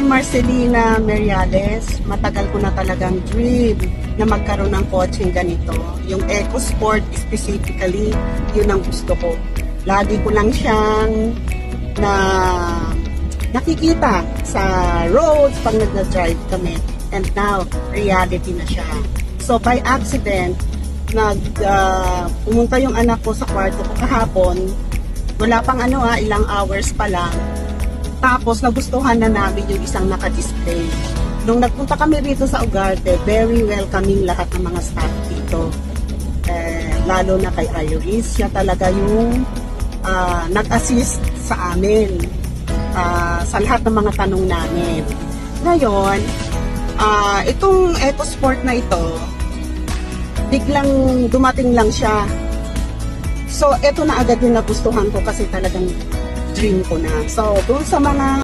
I'm Marcelina Meriales. Matagal ko na talagang dream na magkaroon ng coaching ganito. Yung EcoSport specifically, yun ang gusto ko. Lagi ko lang siyang nakikita sa roads pag nag-drive kami. And now, reality na siya. So by accident, pumunta yung anak ko sa kwarto ko kahapon. Wala pang ilang hours pa lang. Tapos nagustuhan na namin yung isang naka-display. Nung nagpunta kami rito sa Ugarte, very welcoming lahat ng mga staff dito. Lalo na kay Iris, siya talaga yung nag-assist sa amin sa lahat ng mga tanong namin. Ngayon, itong EcoSport na ito, biglang dumating lang siya. So, ito na agad yung nagustuhan ko kasi talagang dream ko na. So, doon sa mga